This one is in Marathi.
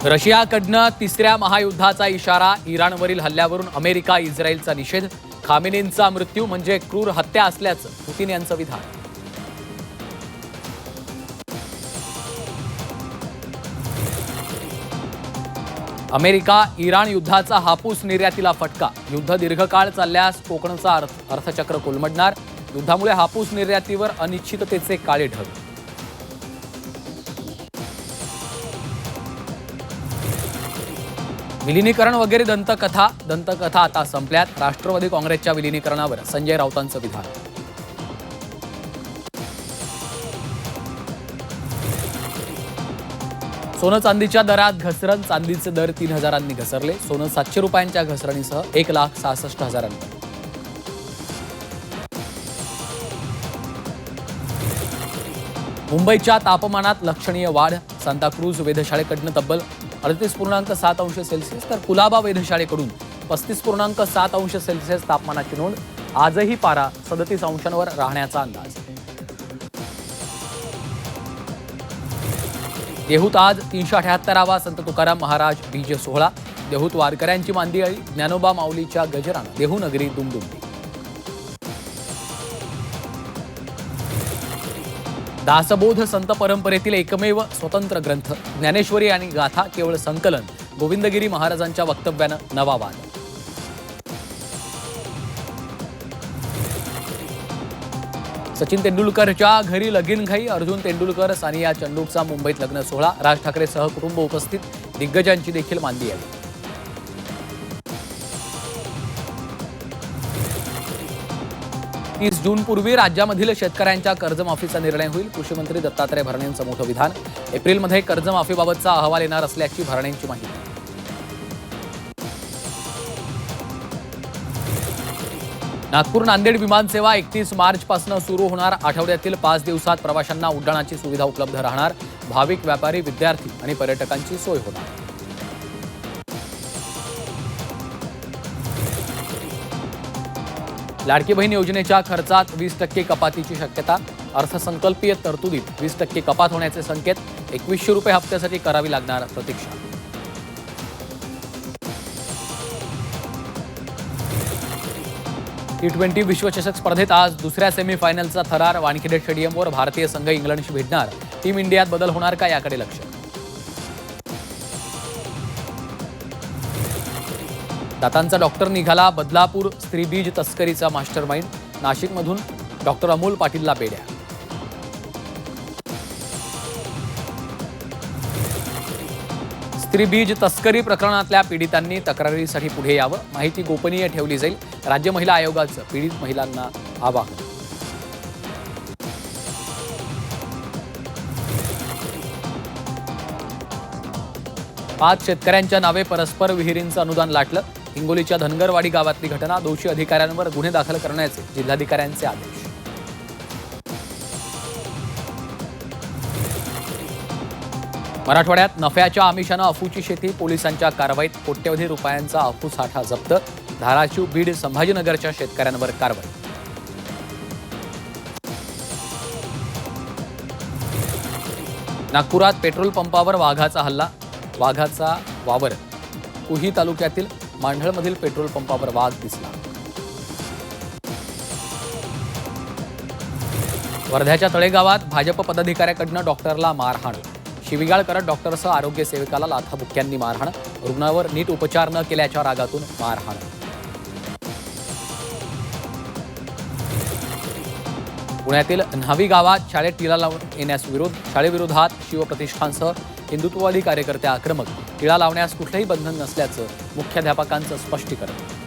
रशियाकडनं तिसऱ्या महायुद्धाचा इशारा. इराणवरील हल्ल्यावरून अमेरिका इस्रायलचा निषेध. खामेनींचा मृत्यू म्हणजे क्रूर हत्या असल्याचं पुतिन यांचं विधान. अमेरिका इराण युद्धाचा हापूस निर्यातीला फटका. युद्ध दीर्घकाळ चालल्यास कोकणचा अर्थचक्र कोलमडणार. युद्धामुळे हापूस निर्यातीवर अनिश्चिततेचे काळे ढग. विलिनीकरण वगैरे दंतकथा आता संपल्यात. राष्ट्रवादी काँग्रेसच्या विलिनीकरणावर संजय राऊतांचं विधान. सोनं चांदीच्या दरात घसरण. चांदीचे दर 3,000 घसरले. सोनं 700 रुपयांच्या घसरणीसह 1,66,000. मुंबईच्या तापमानात लक्षणीय वाढ. सांताक्रूज वेधशाळेकडून तब्बल 38.7 अंश सेल्सिअस तर कुलाबा वेधशाळेकडून 35.7 अंश सेल्सिअस तापमानाची नोंद. आजही पारा 37 अंशांवर राहण्याचा अंदाज. देहूत आज 378वा संत तुकाराम महाराज बीज सोहळा. देहूत वारकऱ्यांची मांदियाळी. ज्ञानोबा माऊलीच्या गजरानं देहू नगरी दुमदुमली. दासबोध संत परंपरेतील एकमेव स्वतंत्र ग्रंथ ज्ञानेश्वरी आणि गाथा केवळ संकलन. गोविंदगिरी महाराजांच्या वक्तव्यानं नवा वाद. सचिन तेंडुलकरच्या घरी लगीनघाई. अर्जुन तेंडुलकर सानिया चंडूकचा मुंबईत लग्न सोहळा. राज ठाकरे सहकुटुंब उपस्थित. दिग्गजांची देखील मांदी आली. 30 जूनपूर्वी राज्यामधील शेतकऱ्यांच्या कर्जमाफीचा निर्णय होईल. कृषी मंत्री दत्तात्रय भरणेंचं मोठं विधान. एप्रिलमध्ये कर्जमाफीबाबतचा अहवाल येणार असल्याची भरणेंची माहिती. नागपूर नांदेड विमानसेवा 31 मार्चपासून सुरू होणार. आठवड्यातील 5 दिवसात प्रवाशांना उड्डाणाची सुविधा उपलब्ध राहणार. भाविक, व्यापारी, विद्यार्थी आणि पर्यटकांची सोय होणार. लाडकी बहीण योजनेच्या खर्चात 20% कपातीची शक्यता. अर्थसंकल्पीय तरतुदीत 20% कपात होण्याचे संकेत. 2100 रुपये हप्त्यासाठी करावी लागणार प्रतीक्षा. T20 विश्वचषक स्पर्धेत आज दुसऱ्या सेमीफायनलचा थरार. वानखेडे स्टेडियमवर भारतीय संघ इंग्लंडशी भिडणार. टीम इंडियात बदल होणार का याकडे लक्ष. दातांचा डॉक्टर निघाला. बदलापूर स्त्रीबीज तस्करीचा मास्टरमाइंड. नाशिकमधून डॉक्टर अमोल पाटीलला बेड्या. स्त्रीबीज तस्करी प्रकरणातल्या पीडितांनी तक्रारीसाठी पुढे यावं. माहिती गोपनीय ठेवली जाईल. राज्य महिला आयोगाचं पीडित महिलांना आवाहन. पाच शेतकऱ्यांच्या नावे परस्पर विहिरींचं अनुदान लाटलं. हिंगोलीच्या धनगरवाडी गावातली घटना. दोषी अधिकाऱ्यांवर गुन्हे दाखल करण्याचे जिल्हाधिकाऱ्यांचे आदेश. मराठवाड्यात नफ्याच्या आमिषानं अफूची शेती. पोलिसांच्या कारवाईत कोट्यवधी रुपयांचा अफू साठा जप्त. धाराशिव, बीड, संभाजीनगरच्या शेतकऱ्यांवर कारवाई. नागपुरात पेट्रोल पंपावर वाघाचा हल्ला. वाघाचा वावर. कुही तालुक्यातील मांढळमधील पेट्रोल पंपावर वाघ दिसला. वर्ध्याच्या तळेगावात भाजप पदाधिकाऱ्याकडनं डॉक्टरला मारहाण. शिवीगाळ करत डॉक्टरसह आरोग्य सेविकाला लाथाबुक्क्यांनी मारहाण. रुग्णावर नीट उपचार न केल्याच्या रागातून मारहाण. पुण्यातील न्हावी गावात शाळेत टिळा लावून येण्यास विरोध. शाळेविरोधात शिवप्रतिष्ठानसह हिंदुत्ववादी कार्यकर्ते आक्रमक. टिळा लावण्यास कुठलंही बंधन नसल्याचं मुख्याध्यापकांचं स्पष्टीकरण.